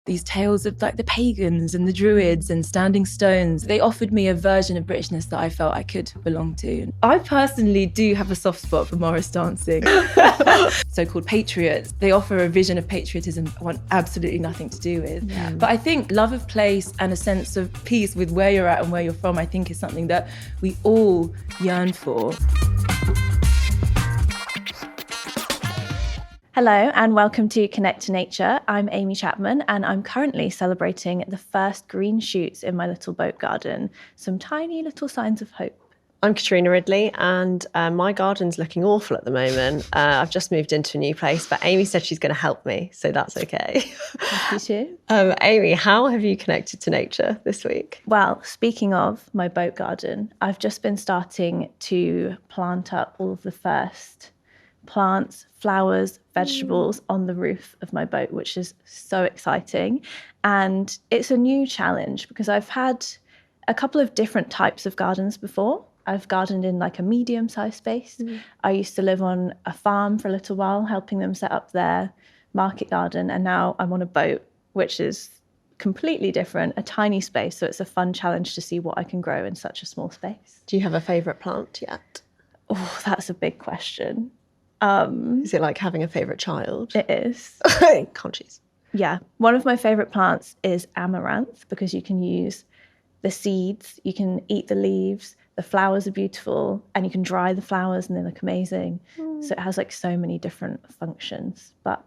these tales of like the pagans and the druids and standing stones. They offered me a version of Britishness that I felt I could belong to. I personally do have a soft spot for Morris dancing. So-called patriots, they offer a vision of patriotism I want absolutely nothing to do with. Yeah. But I think love of place and a sense of peace with where you're at and where you're from, I think is something that we all yearn for. Hello and welcome to Connect to Nature. I'm Amy Chapman and I'm currently celebrating the first green shoots in my little boat garden. Some tiny little signs of hope. I'm Katrina Ridley and my garden's looking awful at the moment. I've just moved into a new place, but Amy said she's going to help me, so that's okay. Thank you too. Amy, how have you connected to nature this week? Well, speaking of my boat garden, I've just been starting to plant up all of the first plants, flowers, vegetables on the roof of my boat, which is so exciting. And it's a new challenge because I've had a couple of different types of gardens before. I've gardened in like a medium-sized space. I used to live on a farm for a little while, helping them set up their market garden. And now I'm on a boat, which is completely different, a tiny space. So it's a fun challenge to see what I can grow in such a small space. Do you have a favourite plant yet? Oh, that's a big question. Is it like having a favourite child? It is. Can't choose. Yeah. One of my favourite plants is amaranth because you can use the seeds, you can eat the leaves, the flowers are beautiful, and you can dry the flowers and they look amazing. So it has like so many different functions. But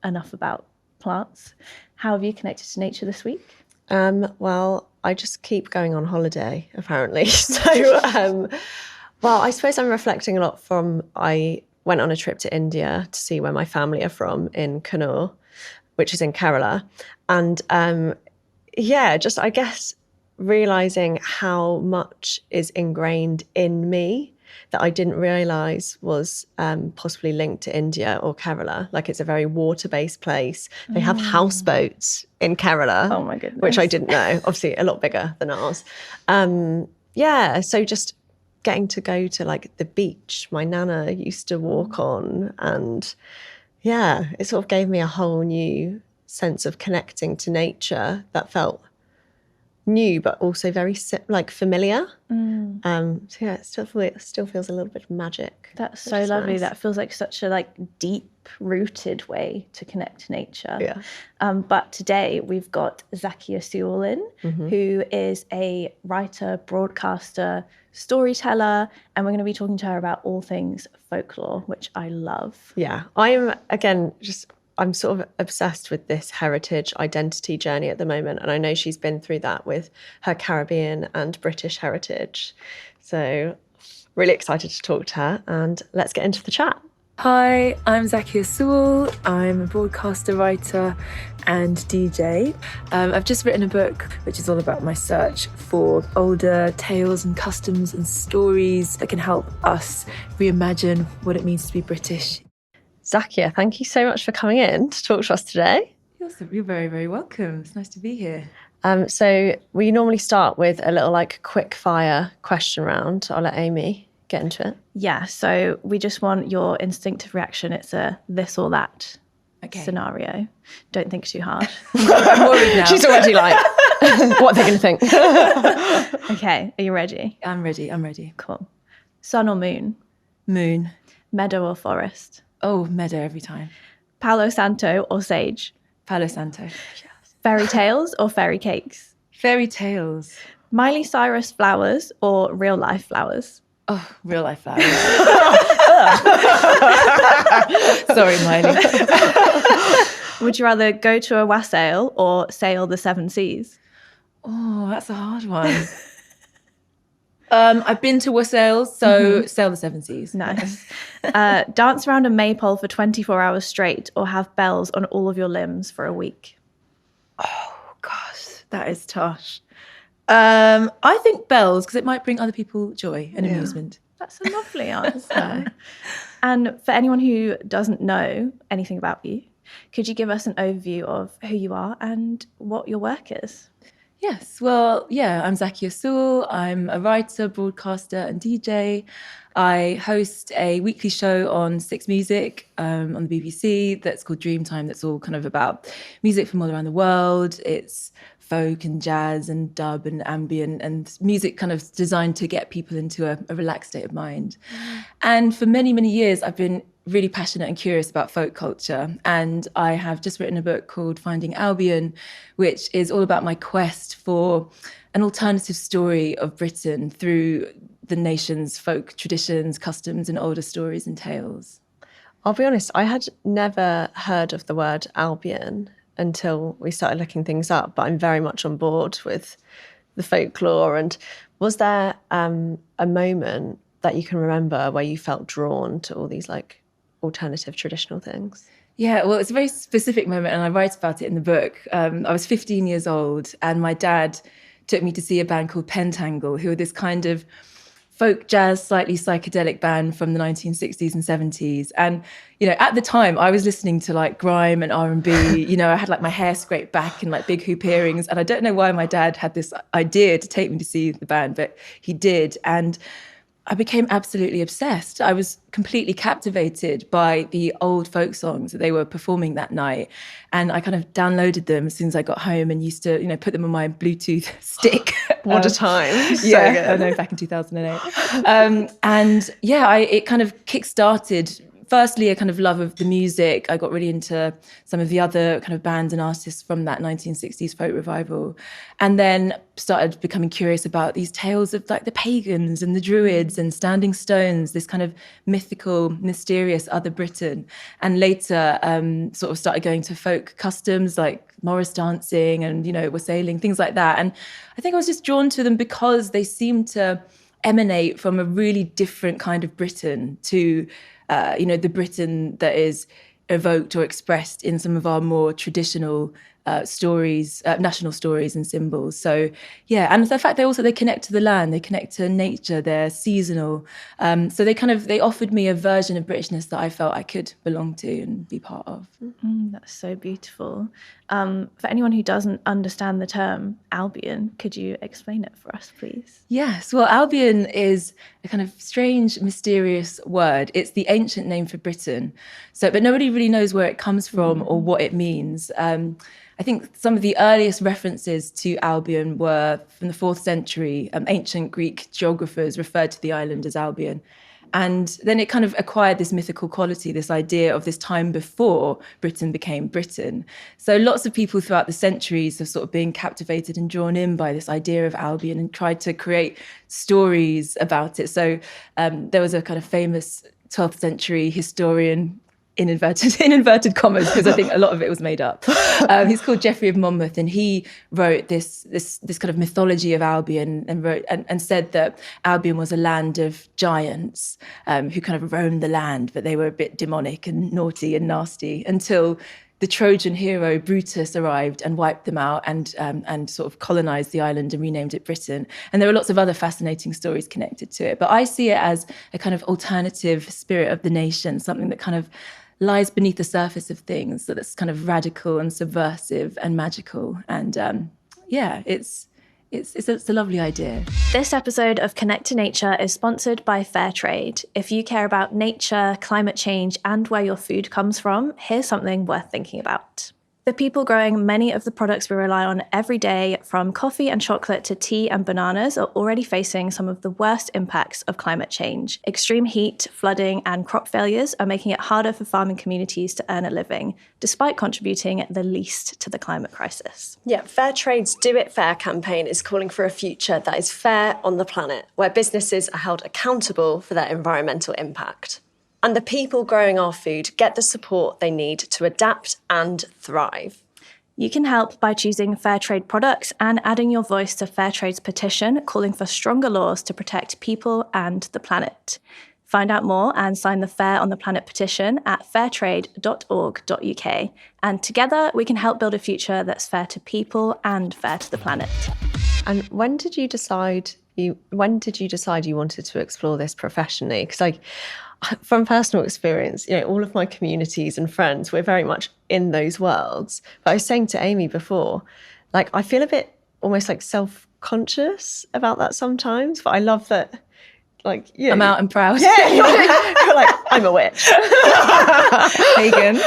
enough about plants. How have you connected to nature this week? Well, I just keep going on holiday, apparently. So, well, I suppose I'm reflecting a lot from I went on a trip to India to see where my family are from in Kannur, which is in Kerala. And just I guess realising how much is ingrained in me that I didn't realise was possibly linked to India or Kerala. Like it's a very water-based place. They have houseboats in Kerala. Oh my goodness. Which I didn't know, obviously a lot bigger than ours. So just getting to go to like the beach my nana used to walk on, and it sort of gave me a whole new sense of connecting to nature that felt new but also very like familiar. It still feels a little bit of magic. That's so lovely. Nice. That feels like such a like deep rooted way to connect to nature. Yeah. But today we've got Zakia Sewell in, who is a writer, broadcaster, storyteller, and we're going to be talking to her about all things folklore, which I love. Yeah, I'm sort of obsessed with this heritage identity journey at the moment. And I know she's been through that with her Caribbean and British heritage. So really excited to talk to her, and let's get into the chat. Hi, I'm Zakia Sewell. I'm a broadcaster, writer and DJ. I've just written a book which is all about my search for older tales and customs and stories that can help us reimagine what it means to be British. Zakia, thank you so much for coming in to talk to us today. You're very, very welcome. It's nice to be here. So we normally start with a little like quick fire question round. I'll let Amy get into it. Yeah, so we just want your instinctive reaction. It's a this or that scenario. Don't think too hard. I'm worried now. She's already like, what are they going to think? Okay, are you ready? I'm ready. Cool. Sun or moon? Moon. Meadow or forest? Oh, meadow every time. Palo Santo or sage? Palo Santo. Yes. Fairy tales or fairy cakes? Fairy tales. Miley Cyrus flowers or real life flowers? Oh, real life flowers. Sorry, Miley. Would you rather go to a wassail or sail the seven seas? Oh, that's a hard one. I've been to wassails, so sail the seven seas. Nice. Dance around a maypole for 24 hours straight or have bells on all of your limbs for a week? Oh, gosh, that is tough. I think bells, because it might bring other people joy and amusement. That's a lovely answer. And for anyone who doesn't know anything about you, could you give us an overview of who you are and what your work is? Yes, well, yeah, I'm Zakia Sewell. I'm a writer, broadcaster, and DJ. I host a weekly show on Six Music on the BBC that's called Dreamtime, that's all kind of about music from all around the world. It's folk and jazz and dub and ambient and music kind of designed to get people into a relaxed state of mind. And for many, many years, I've been really passionate and curious about folk culture. And I have just written a book called Finding Albion, which is all about my quest for an alternative story of Britain through the nation's folk traditions, customs, and older stories and tales. I'll be honest, I had never heard of the word Albion until we started looking things up, but I'm very much on board with the folklore. And was there a moment that you can remember where you felt drawn to all these like alternative traditional things? Yeah, well, it's a very specific moment, and I write about it in the book. I was 15 years old, and my dad took me to see a band called Pentangle, who are this kind of folk jazz, slightly psychedelic band from the 1960s and 70s. And, you know, at the time I was listening to like grime and R&B, you know, I had like my hair scraped back and like big hoop earrings. And I don't know why my dad had this idea to take me to see the band, but he did. And I became absolutely obsessed. I was completely captivated by the old folk songs that they were performing that night. And I kind of downloaded them as soon as I got home and used to, you know, put them on my Bluetooth stick. What a time. Yeah, I know, back in 2008. And yeah, it kind of kick-started, firstly, a kind of love of the music. I got really into some of the other kind of bands and artists from that 1960s folk revival. And then started becoming curious about these tales of like the pagans and the druids and standing stones, this kind of mythical, mysterious other Britain. And later sort of started going to folk customs like Morris dancing and, you know, wassailing, things like that. And I think I was just drawn to them because they seemed to emanate from a really different kind of Britain to you know, the Britain that is evoked or expressed in some of our more traditional stories, national stories and symbols. So, yeah, and the fact they connect to the land, they connect to nature, they're seasonal. So they offered me a version of Britishness that I felt I could belong to and be part of. That's so beautiful. For anyone who doesn't understand the term Albion, could you explain it for us, please? Yes, well, Albion is a kind of strange, mysterious word. It's the ancient name for Britain. But nobody really knows where it comes from or what it means. I think some of the earliest references to Albion were from the 4th century. Ancient Greek geographers referred to the island as Albion. And then it kind of acquired this mythical quality, this idea of this time before Britain became Britain. So lots of people throughout the centuries have sort of been captivated and drawn in by this idea of Albion and tried to create stories about it. So there was a kind of famous 12th century historian, in inverted commas, because I think a lot of it was made up. He's called Geoffrey of Monmouth, and he wrote this kind of mythology of Albion and said that Albion was a land of giants who kind of roamed the land, but they were a bit demonic and naughty and nasty until the Trojan hero Brutus arrived and wiped them out and sort of colonized the island and renamed it Britain. And there are lots of other fascinating stories connected to it. But I see it as a kind of alternative spirit of the nation, something that kind of lies beneath the surface of things, so that's kind of radical and subversive and magical. And yeah, it's a lovely idea. This episode of Connect to Nature is sponsored by Fairtrade. If you care about nature, climate change, and where your food comes from, here's something worth thinking about. The people growing many of the products we rely on every day, from coffee and chocolate to tea and bananas, are already facing some of the worst impacts of climate change. Extreme heat, flooding, and crop failures are making it harder for farming communities to earn a living, despite contributing the least to the climate crisis. Yeah, Fairtrade's Do It Fair campaign is calling for a future that is fair on the planet, where businesses are held accountable for their environmental impact. And the people growing our food get the support they need to adapt and thrive. You can help by choosing Fairtrade products and adding your voice to Fairtrade's petition calling for stronger laws to protect people and the planet. Find out more and sign the Fair on the Planet petition at fairtrade.org.uk. And together we can help build a future that's fair to people and fair to the planet. And when did you decide you wanted to explore this professionally? Because from personal experience, you know, all of my communities and friends, we're very much in those worlds. But I was saying to Amy before, like, I feel a bit almost like self-conscious about that sometimes. But I love that, like, yeah, I'm out and proud. Yeah, you're like, I'm a witch. Pagan.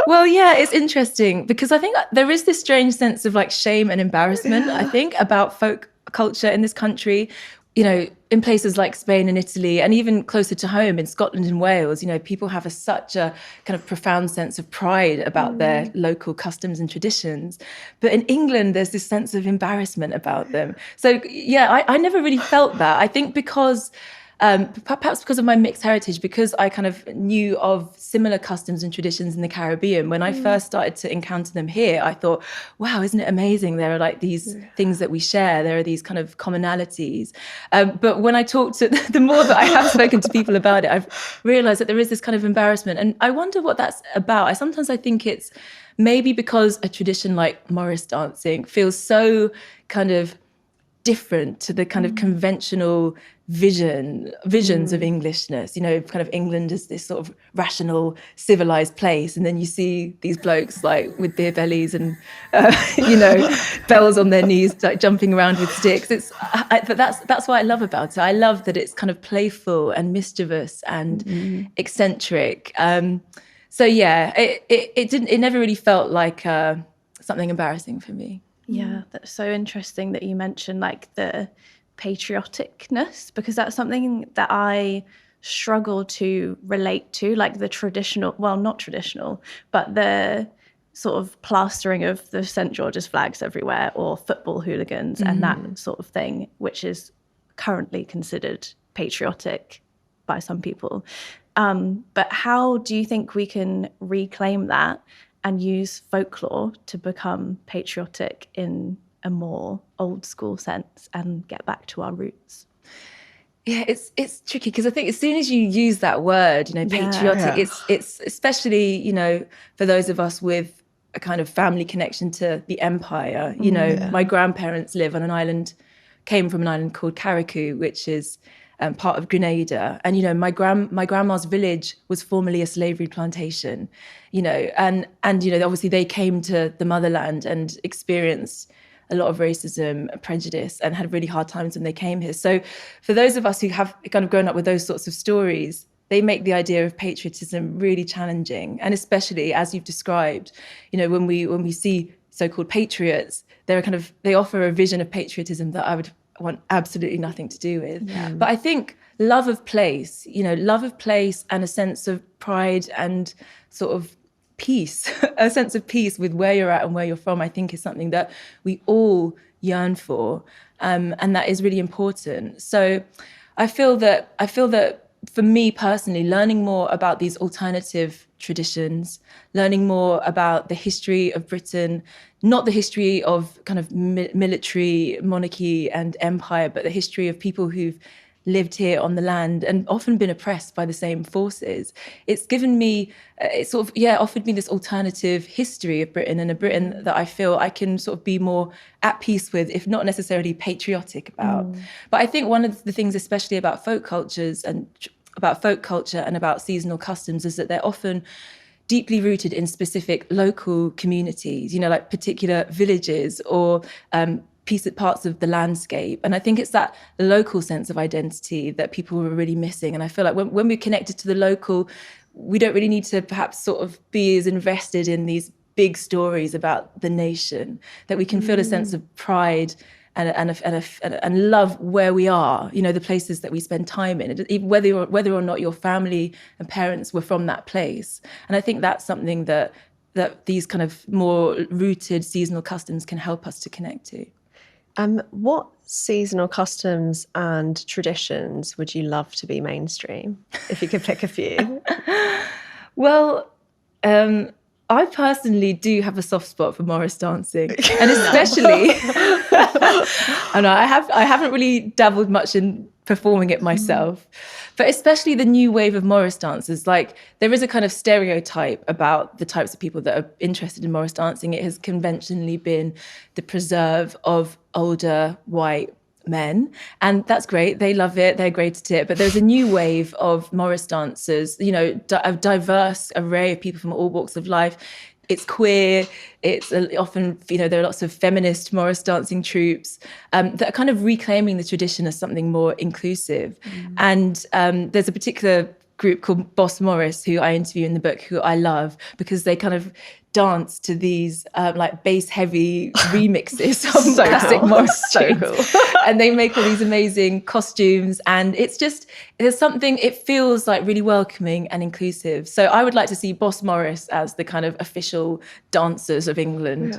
Well, yeah, it's interesting because I think there is this strange sense of like shame and embarrassment, I think, about folk culture in this country. You know, in places like Spain and Italy, and even closer to home in Scotland and Wales, you know, people have such a kind of profound sense of pride about their local customs and traditions. But in England, there's this sense of embarrassment about them. So, yeah, I never really felt that. I think because perhaps because of my mixed heritage, because I kind of knew of similar customs and traditions in the Caribbean. When I first started to encounter them here, I thought, wow, isn't it amazing? There are like these things that we share. There are these kind of commonalities. But when I talk to, the more that I have spoken to people about it, I've realized that there is this kind of embarrassment. And I wonder what that's about. Sometimes I think it's maybe because a tradition like Morris dancing feels so kind of different to the kind of conventional visions of Englishness, you know, kind of England as this sort of rational, civilized place. And then you see these blokes like with beer bellies and, you know, bells on their knees, like jumping around with sticks. But that's what I love about it. I love that it's kind of playful and mischievous and eccentric. So yeah, it never really felt like something embarrassing for me. Yeah, that's so interesting that you mentioned like the patrioticness, because that's something that I struggle to relate to, like the traditional, well, not traditional, but the sort of plastering of the St. George's flags everywhere or football hooligans and that sort of thing, which is currently considered patriotic by some people. But how do you think we can reclaim that and use folklore to become patriotic in a more old school sense and get back to our roots? Yeah, it's tricky because I think as soon as you use that word, you know, patriotic, it's especially, you know, for those of us with a kind of family connection to the empire. You know, my grandparents live on an island, came from an island called Carriacou, which is part of Grenada. And, you know, my grandma's village was formerly a slavery plantation, you know, and, you know, obviously they came to the motherland and experienced a lot of racism, prejudice, and had really hard times when they came here. So for those of us who have kind of grown up with those sorts of stories, they make the idea of patriotism really challenging. And especially as you've described, you know, when we see so-called patriots, they offer a vision of patriotism that I would want absolutely nothing to do with. Yeah. But I think love of place and a sense of pride and sort of peace, a sense of peace with where you're at and where you're from, I think is something that we all yearn for. And that is really important. So I feel that for me personally, learning more about these alternative traditions, learning more about the history of Britain, not the history of kind of military monarchy and empire, but the history of people who've lived here on the land and often been oppressed by the same forces. It's given me, offered me this alternative history of Britain, and a Britain that I feel I can sort of be more at peace with, if not necessarily patriotic about. But I think one of the things, especially about folk cultures and about folk culture and about seasonal customs, is that they're often deeply rooted in specific local communities, you know, like particular villages or parts of the landscape. And I think it's that local sense of identity that people were really missing. And I feel like when we're connected to the local, we don't really need to perhaps sort of be as invested in these big stories about the nation, that we can feel a sense of pride and love where we are, you know, the places that we spend time in, whether or not your family and parents were from that place. And I think that's something that these kind of more rooted seasonal customs can help us to connect to. What seasonal customs and traditions would you love to be mainstream, if you could pick a few? Well, I personally do have a soft spot for Morris dancing, and especially, and I haven't really dabbled much in performing it myself, but especially the new wave of Morris dancers. Like, there is a kind of stereotype about the types of people that are interested in Morris dancing. It has conventionally been the preserve of older white men, and that's great. They love it. They're great at it. But there's a new wave of Morris dancers, you know, a diverse array of people from all walks of life, it's queer. It's often, there are lots of feminist Morris dancing troupes that are kind of reclaiming the tradition as something more inclusive. And there's a particular group called Boss Morris, who I interview in the book, who I love because they kind of dance to these like bass heavy remixes of classic Morris tunes. Cool. And they make all these amazing costumes, and it feels like really welcoming and inclusive. So I would like to see Boss Morris as the kind of official dancers of England.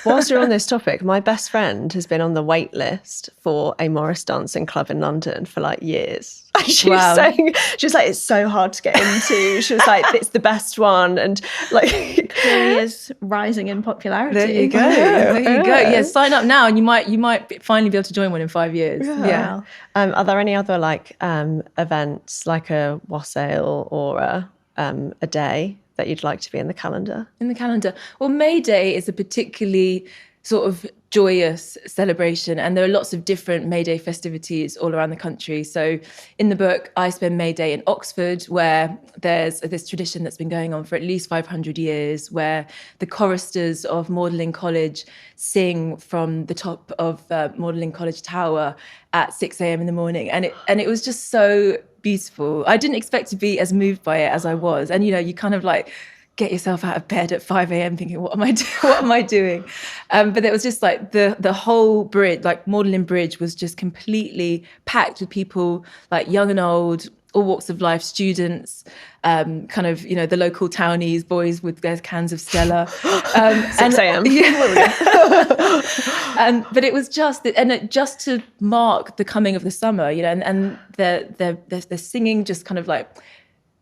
Whilst you're on this topic, my best friend has been on the wait list for a Morris dancing club in London for like years. She was saying, she was like, it's so hard to get into. She was like, it's the best one. And like, here he is rising in popularity. There you go. There you go. Yeah, sign up now, and you might finally be able to join one in 5 years. Yeah. Are there any other like events, like a wassail or a day that you'd like to be in the calendar? In the calendar, well, May Day is a particularly sort of joyous celebration, and there are lots of different May Day festivities all around the country. So in the book, I spend May Day in Oxford, where there's this tradition that's been going on for at least 500 years, where the choristers of Magdalen College sing from the top of Magdalen College Tower at 6 a.m. in the morning. And it was just so beautiful. I didn't expect to be as moved by it as I was. And, you kind of like get yourself out of bed at 5 a.m. thinking, what am I doing? But it was just like the whole bridge, like Magdalen Bridge, was just completely packed with people, like young and old, all walks of life, students, kind of, the local townies, boys with their cans of Stella. 6 a.m. But it was just to mark the coming of the summer, and the singing just kind of like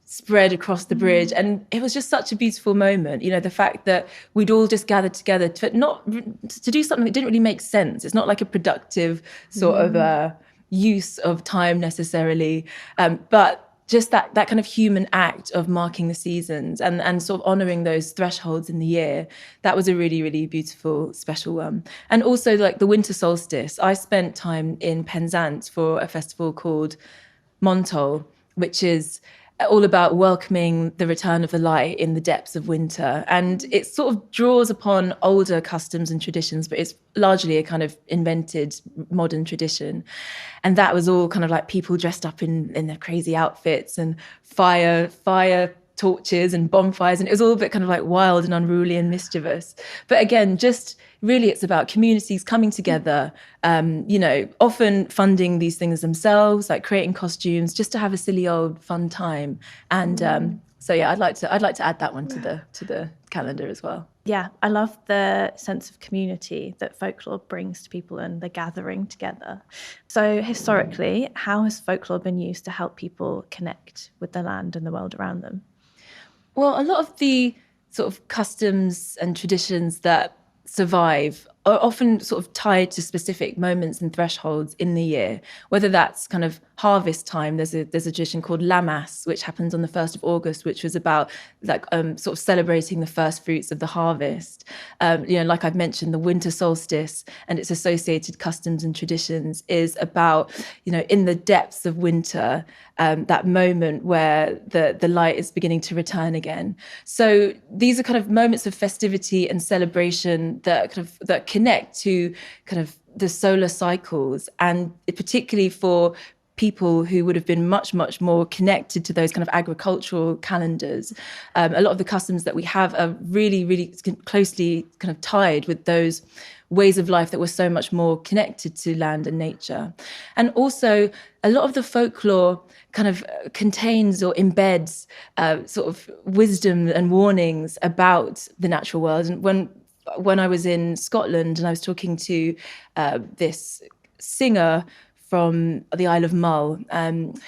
spread across the bridge, and it was just such a beautiful moment. The fact that we'd all just gathered together to do something that didn't really make sense. It's not like a productive sort of use of time necessarily, but just that kind of human act of marking the seasons and sort of honouring those thresholds in the year. That was a really, really beautiful, special one. And also like the winter solstice. I spent time in Penzance for a festival called Montol, which is all about welcoming the return of the light in the depths of winter. And it sort of draws upon older customs and traditions, but it's largely a kind of invented modern tradition. And that was all kind of like people dressed up in their crazy outfits and fire torches and bonfires. And it was all a bit kind of like wild and unruly and mischievous. But again, just really it's about communities coming together, often funding these things themselves, like creating costumes, just to have a silly old fun time. And so yeah, I'd like to add that one to the calendar as well. Yeah, I love the sense of community that folklore brings to people and the gathering together. So historically, how has folklore been used to help people connect with the land and the world around them? Well, a lot of the sort of customs and traditions that survive are often sort of tied to specific moments and thresholds in the year, whether that's kind of harvest time. There's a tradition called Lamas, which happens on the 1st of August, which was about like sort of celebrating the first fruits of the harvest. Like I've mentioned, the winter solstice and its associated customs and traditions is about, in the depths of winter, that moment where the light is beginning to return again. So these are kind of moments of festivity and celebration that connect to kind of the solar cycles, and particularly for people who would have been much, much more connected to those kind of agricultural calendars. A lot of the customs that we have are really, really closely kind of tied with those ways of life that were so much more connected to land and nature. And also a lot of the folklore kind of contains or embeds sort of wisdom and warnings about the natural world. And when I was in Scotland and I was talking to this singer from the Isle of Mull,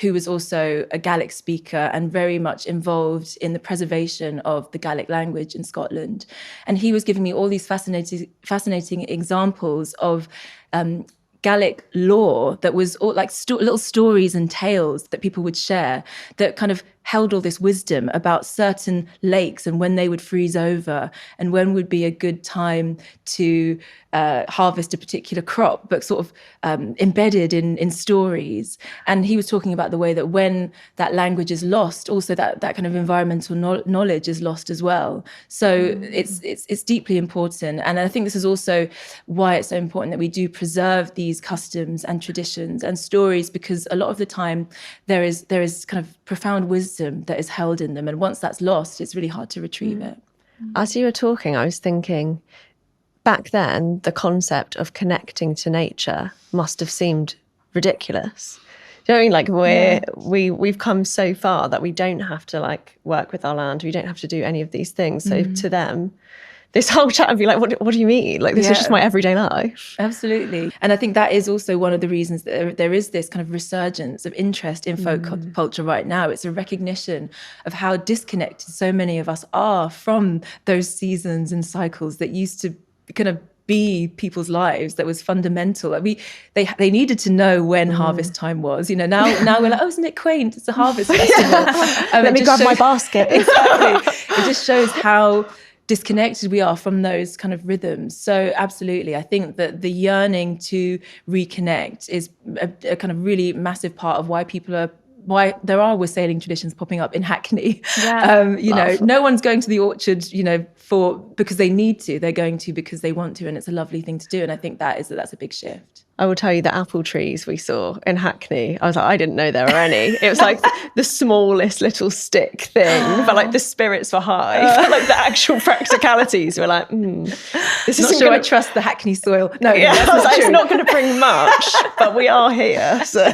who was also a Gaelic speaker and very much involved in the preservation of the Gaelic language in Scotland. And he was giving me all these fascinating examples of Gaelic lore that was all like little stories and tales that people would share that kind of held all this wisdom about certain lakes and when they would freeze over and when would be a good time to harvest a particular crop, but sort of embedded in stories. And he was talking about the way that when that language is lost, also that kind of environmental knowledge is lost as well. So it's deeply important. And I think this is also why it's so important that we do preserve these customs and traditions and stories, because a lot of the time there is kind of profound wisdom that is held in them. And once that's lost, it's really hard to retrieve it. As you were talking, I was thinking, back then, the concept of connecting to nature must have seemed ridiculous. Do you know what I mean? We've come so far that we don't have to like work with our land. We don't have to do any of these things. So to them, this whole chat would be like, what do you mean? Like, this is just my everyday life. Absolutely. And I think that is also one of the reasons that there is this kind of resurgence of interest in folk culture right now. It's a recognition of how disconnected so many of us are from those seasons and cycles that used to kind of be people's lives, that was fundamental. Like they needed to know when harvest time was. You know, now we're like, oh, isn't it quaint? It's a harvest festival. Let me grab my basket. Exactly. It just shows how disconnected we are from those kind of rhythms. So absolutely, I think that the yearning to reconnect is a kind of really massive part of why there are wassailing traditions popping up in Hackney. No one's going to the orchard, because they need to. They're going to because they want to, and it's a lovely thing to do. And I think that's a big shift. I will tell you, the apple trees we saw in Hackney, I was like, I didn't know there were any. It was like the smallest little stick thing, but like the spirits were high. But like the actual practicalities were like, this Not isn't sure gonna... I trust the Hackney soil. No, yeah, that's I was not like, true. it's not going to bring much, but we are here. So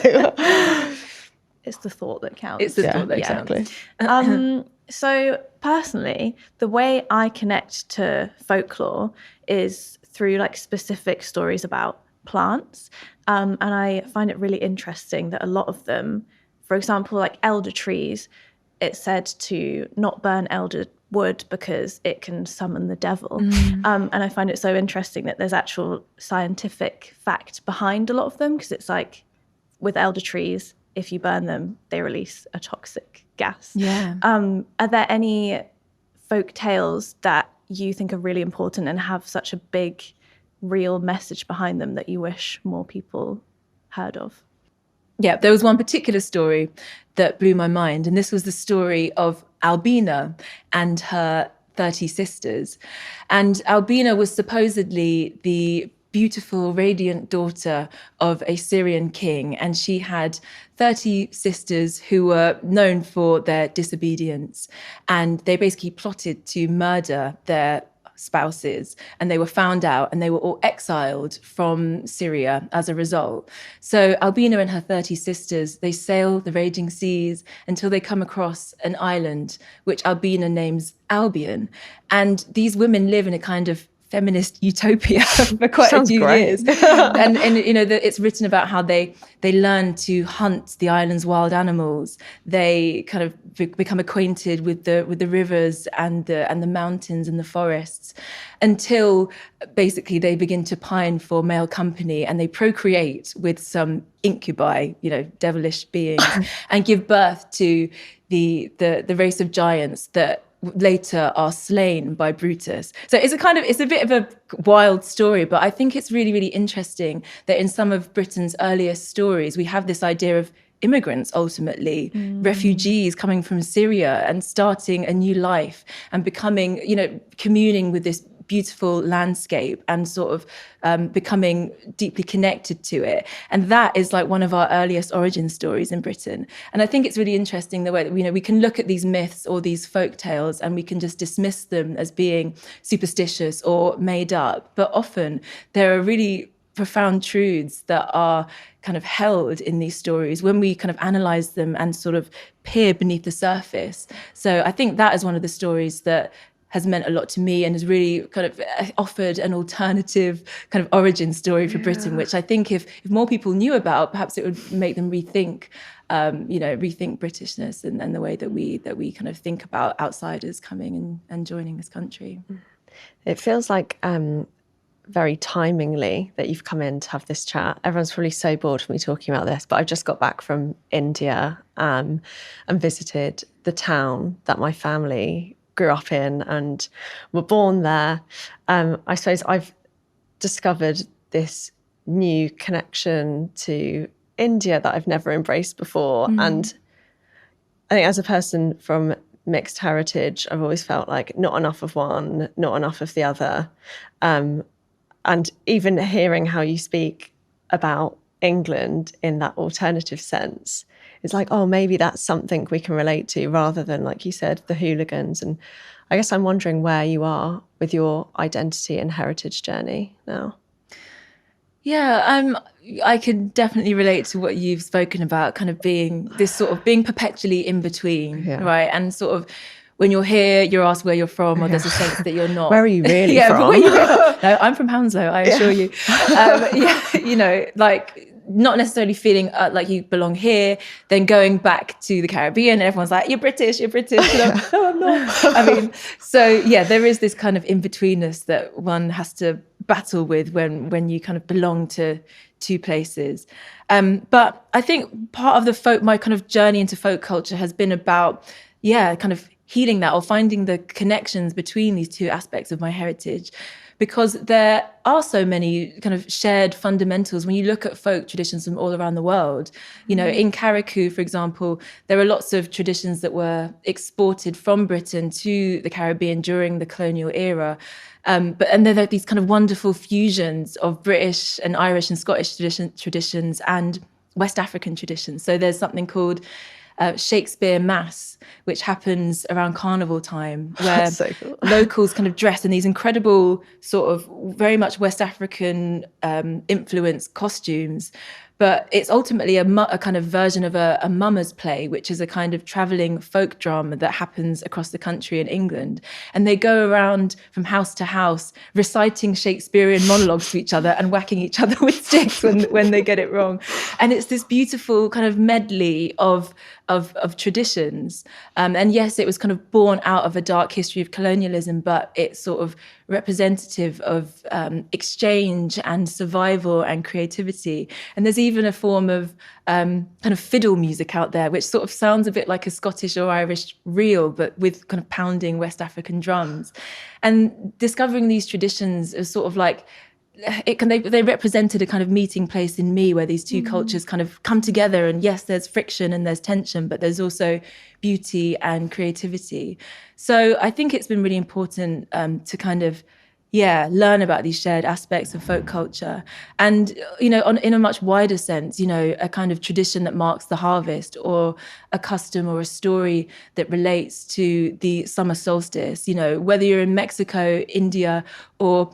It's the thought that counts. It's the thought that exactly. counts. So personally, the way I connect to folklore is through like specific stories about plants. And I find it really interesting that a lot of them, for example, like elder trees, it's said to not burn elder wood because it can summon the devil. And I find it so interesting that there's actual scientific fact behind a lot of them, because it's like with elder trees, if you burn them, they release a toxic gas. Yeah. Are there any folk tales that you think are really important and have such a big, real message behind them that you wish more people heard of? Yeah, there was one particular story that blew my mind, and this was the story of Albina and her 30 sisters. And Albina was supposedly the beautiful, radiant daughter of a Syrian king, and she had 30 sisters who were known for their disobedience, and they basically plotted to murder their spouses, and they were found out and they were all exiled from Syria as a result. So Albina and her 30 sisters, they sail the raging seas until they come across an island which Albina names Albion, and these women live in a kind of feminist utopia for quite a few years. And it's written about how they learn to hunt the island's wild animals. They kind of become acquainted with the rivers and the mountains and the forests, until basically they begin to pine for male company, and they procreate with some incubi, devilish beings, and give birth to the race of giants that later are slain by Brutus. So it's a bit of a wild story, but I think it's really, really interesting that in some of Britain's earliest stories, we have this idea of immigrants, ultimately, refugees coming from Syria and starting a new life and becoming, communing with this beautiful landscape and sort of becoming deeply connected to it. And that is like one of our earliest origin stories in Britain. And I think it's really interesting the way that we can look at these myths or these folk tales and we can just dismiss them as being superstitious or made up. But often there are really profound truths that are kind of held in these stories when we kind of analyze them and sort of peer beneath the surface. So I think that is one of the stories that has meant a lot to me and has really kind of offered an alternative kind of origin story for Britain, which I think if more people knew about, perhaps it would make them rethink Britishness and the way that we kind of think about outsiders coming and joining this country. It feels like very timingly that you've come in to have this chat. Everyone's probably so bored of me talking about this, but I've just got back from India and visited the town that my family grew up in and were born there, I suppose I've discovered this new connection to India that I've never embraced before. And I think as a person from mixed heritage, I've always felt like not enough of one, not enough of the other. And even hearing how you speak about England in that alternative sense, it's like, oh, maybe that's something we can relate to rather than, like you said, the hooligans. And I guess I'm wondering where you are with your identity and heritage journey now. Yeah, I can definitely relate to what you've spoken about, kind of being this sort of being perpetually in between, right? And sort of when you're here, you're asked where you're from, or there's a sense that you're not. Where are you really from? But where you from? No, I'm from Hounslow, I assure you. You know, like not necessarily feeling like you belong here, then going back to the Caribbean and everyone's like, you're British. You're like, no, I'm not. I mean, so yeah, there is this kind of in-betweenness that one has to battle with when you kind of belong to two places. But I think part of my kind of journey into folk culture has been about, kind of healing that or finding the connections between these two aspects of my heritage, because there are so many kind of shared fundamentals when you look at folk traditions from all around the world. You know, in Carriacou, for example, there are lots of traditions that were exported from Britain to the Caribbean during the colonial era. And then there are these kind of wonderful fusions of British and Irish and Scottish traditions and West African traditions. So there's something called Shakespeare Mass, which happens around carnival time, where so cool. locals kind of dress in these incredible sort of very much West African influenced costumes. But it's ultimately a kind of version of a mummers play, which is a kind of travelling folk drama that happens across the country in England. And they go around from house to house reciting Shakespearean monologues to each other and whacking each other with sticks when they get it wrong. And it's this beautiful kind of medley of traditions. And yes, it was kind of born out of a dark history of colonialism, but it's sort of representative of exchange and survival and creativity. And there's even a form of kind of fiddle music out there, which sort of sounds a bit like a Scottish or Irish reel, but with kind of pounding West African drums. And discovering these traditions is sort of like, they represented a kind of meeting place in me where these two cultures kind of come together, and yes, there's friction and there's tension, but there's also beauty and creativity. So I think it's been really important to kind of learn about these shared aspects of folk culture, and in a much wider sense, a kind of tradition that marks the harvest, or a custom or a story that relates to the summer solstice. Whether you're in Mexico, India, or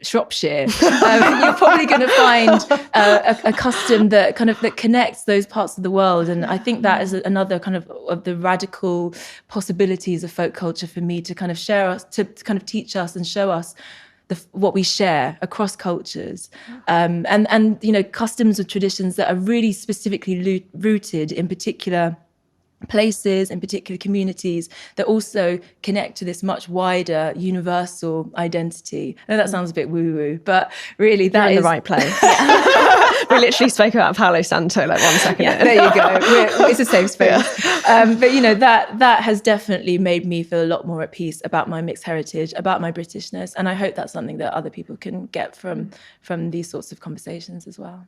Shropshire, you're probably going to find a custom that connects those parts of the world. And I think that is another kind of the radical possibilities of folk culture for me, to kind of share us, to kind of teach us and show us what we share across cultures, and customs or traditions that are really specifically rooted in particular places, in particular communities, that also connect to this much wider universal identity. I know that sounds a bit woo-woo, but really that is in the right place. We literally spoke about Palo Santo like 1 second ago. There you go. It's a safe space. But that has definitely made me feel a lot more at peace about my mixed heritage, about my Britishness, and I hope that's something that other people can get from these sorts of conversations as well.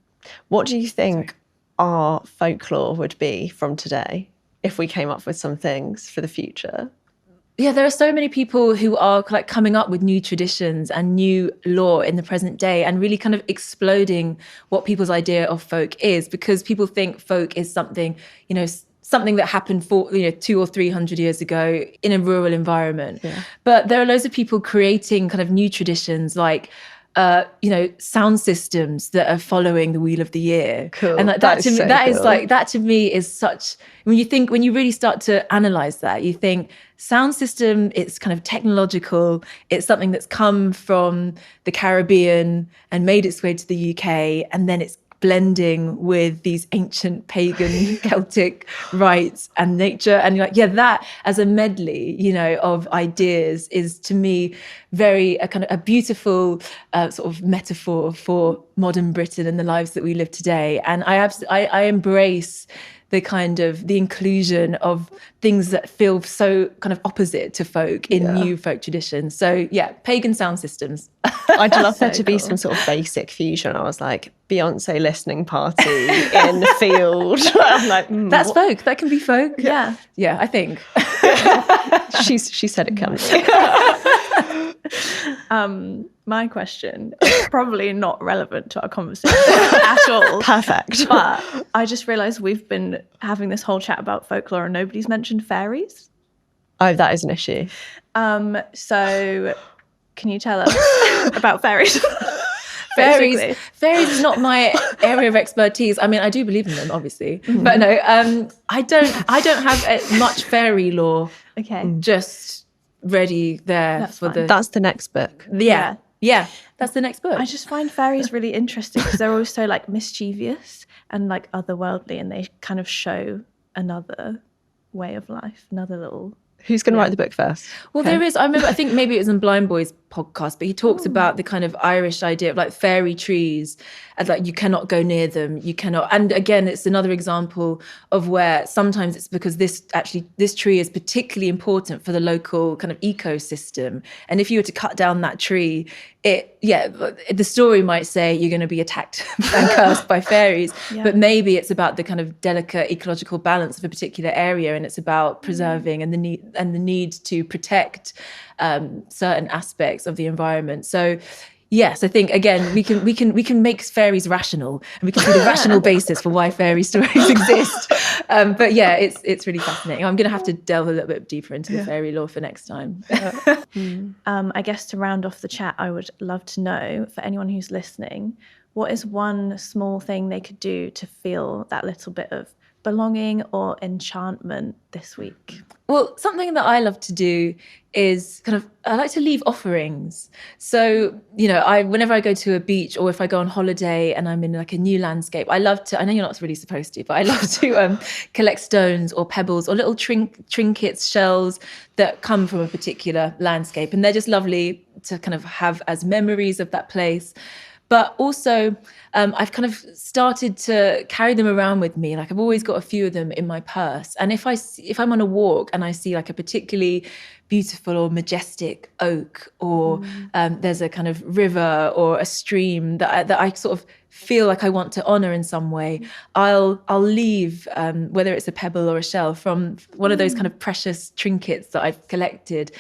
What do you think our folklore would be from today if we came up with some things for the future? Yeah, there are so many people who are like coming up with new traditions and new lore in the present day, and really kind of exploding what people's idea of folk is, because people think folk is something that happened for 200 or 300 years ago in a rural environment. But there are loads of people creating kind of new traditions, like sound systems that are following the wheel of the year. Cool. And that to me is such, when you really start to analyze that, you think sound system, it's kind of technological, it's something that's come from the Caribbean and made its way to the UK, and then it's blending with these ancient pagan Celtic rites and nature. And you're like, that as a medley, of ideas is, to me, very a beautiful sort of metaphor for modern Britain and the lives that we live today. And I embrace the kind of the inclusion of things that feel so kind of opposite to folk in new folk traditions. So yeah, pagan sound systems. I'd love there to be some sort of basic fusion. I was like, Beyonce listening party in the field. I'm like, that's folk. That can be folk. Yeah. Yeah, I think. She said it can be. My question is probably not relevant to our conversation at all. Perfect. But I just realised we've been having this whole chat about folklore and nobody's mentioned fairies. Oh, that is an issue. So can you tell us about fairies? Fairies is not my area of expertise. I mean, I do believe in them, obviously, but no, I don't have much fairy lore. Okay, just ready there. That's for fine. That's the next book. Yeah, that's the next book. I just find fairies really interesting because they're always so like mischievous and like otherworldly, and they kind of show another way of life, another little. Who's going to write the book first? Well, there is. I think maybe it was in Blind Boy's podcast, but he talks about the kind of Irish idea of like fairy trees and like you cannot go near them. You cannot. And again, it's another example of where sometimes it's because this tree is particularly important for the local kind of ecosystem. And if you were to cut down that tree, the story might say you're going to be attacked and cursed by fairies, but maybe it's about the kind of delicate ecological balance of a particular area, and it's about preserving and the need to protect certain aspects of the environment. So yes, I think again we can make fairies rational, and we can see the rational basis for why fairy stories exist. But yeah, it's really fascinating. I'm going to have to delve a little bit deeper into the fairy lore for next time. I guess to round off the chat, I would love to know, for anyone who's listening, what is one small thing they could do to feel that little bit of belonging or enchantment this week? Well, something that I love to do is I like to leave offerings. So, whenever I go to a beach or if I go on holiday and I'm in like a new landscape, I love to, I know you're not really supposed to, but I love to collect stones or pebbles or little trinkets, shells that come from a particular landscape. And they're just lovely to kind of have as memories of that place. But also, I've kind of started to carry them around with me. Like I've always got a few of them in my purse. And if I'm on a walk and I see like a particularly beautiful or majestic oak, or there's a kind of river or a stream that I sort of feel like I want to honor in some way, I'll leave, whether it's a pebble or a shell, from one of those kind of precious trinkets that I've collected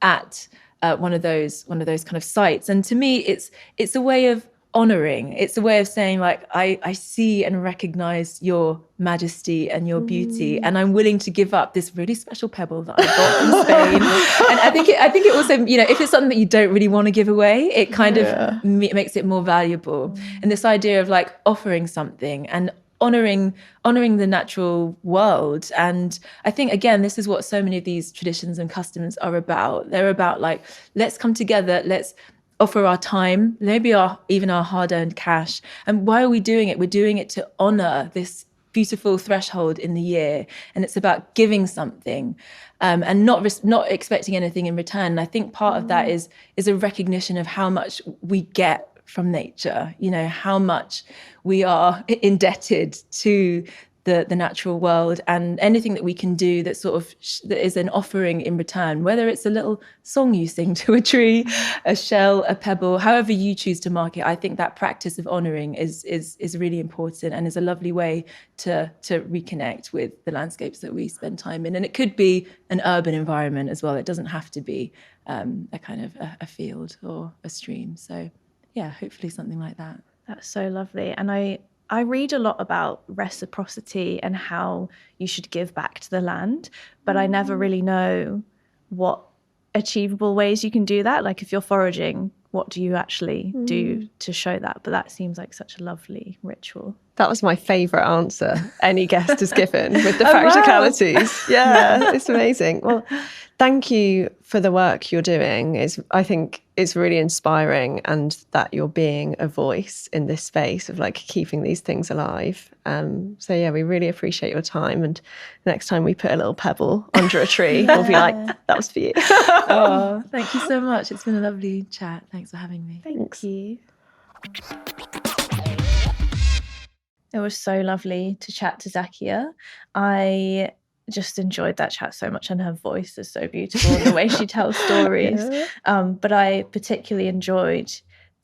at one of those kind of sites. And to me, it's a way of honoring. It's a way of saying like, I see and recognize your majesty and your beauty, and I'm willing to give up this really special pebble that I got from Spain. And I think it also, if it's something that you don't really want to give away, it kind of makes it more valuable. And this idea of like offering something and honoring the natural world. And I think, again, this is what so many of these traditions and customs are about. They're about like, let's come together, let's offer our time, maybe even our hard-earned cash. And why are we doing it? We're doing it to honor this beautiful threshold in the year. And it's about giving something and not expecting anything in return. And I think part of that is a recognition of how much we get from nature, how much we are indebted to the natural world, and anything that we can do that sort of that is an offering in return, whether it's a little song you sing to a tree, a shell, a pebble, however you choose to mark it. I think that practice of honoring is really important and is a lovely way to reconnect with the landscapes that we spend time in. And it could be an urban environment as well. It doesn't have to be a kind of a field or a stream. So yeah, hopefully something like that. That's so lovely. And I read a lot about reciprocity and how you should give back to the land, but I never really know what achievable ways you can do that. Like if you're foraging, what do you actually do to show that? But that seems like such a lovely ritual. That was my favourite answer any guest has given, with the practicalities. Wow. Yeah, it's amazing. Well, thank you for the work you're doing. I think it's really inspiring, and that you're being a voice in this space of like keeping these things alive. So yeah, we really appreciate your time. And next time we put a little pebble under a tree, we'll be like, that was for you. Oh, thank you so much. It's been a lovely chat. Thanks for having me. Thank you. It was so lovely to chat to Zakia. I just enjoyed that chat so much, and her voice is so beautiful, the way she tells stories. But I particularly enjoyed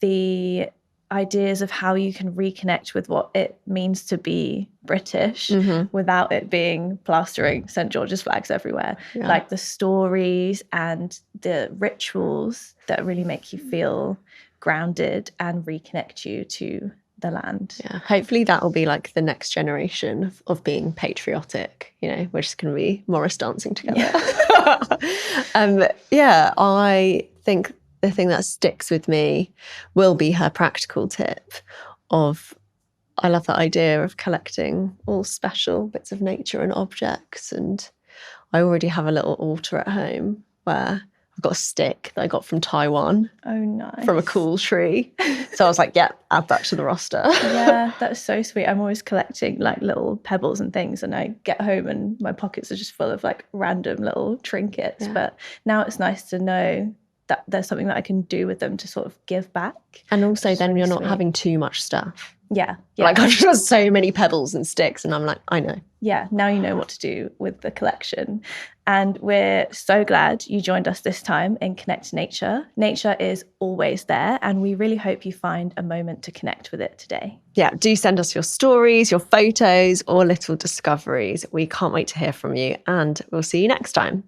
the ideas of how you can reconnect with what it means to be British without it being plastering St. George's flags everywhere. Like the stories and the rituals that really make you feel grounded and reconnect you to the land. Yeah, hopefully that will be like the next generation of being patriotic. You know, we're just going to be Morris dancing together. I think the thing that sticks with me will be her practical tip of, I love that idea of collecting all special bits of nature and objects. And I already have a little altar at home where I've got a stick that I got from Taiwan. Oh, nice. From a cool tree. So I was like, yeah, add that to the roster. Yeah, that's so sweet. I'm always collecting like little pebbles and things, and I get home and my pockets are just full of like random little trinkets. But now it's nice to know that there's something that I can do with them to sort of give back. And also then really you're not sweet. having too much stuff. Yeah. Like I've got so many pebbles and sticks, and I'm like, I know. Yeah, now you know what to do with the collection. And we're so glad you joined us this time in Connect to Nature. Nature is always there, and we really hope you find a moment to connect with it today. Yeah, do send us your stories, your photos, or little discoveries. We can't wait to hear from you, and we'll see you next time.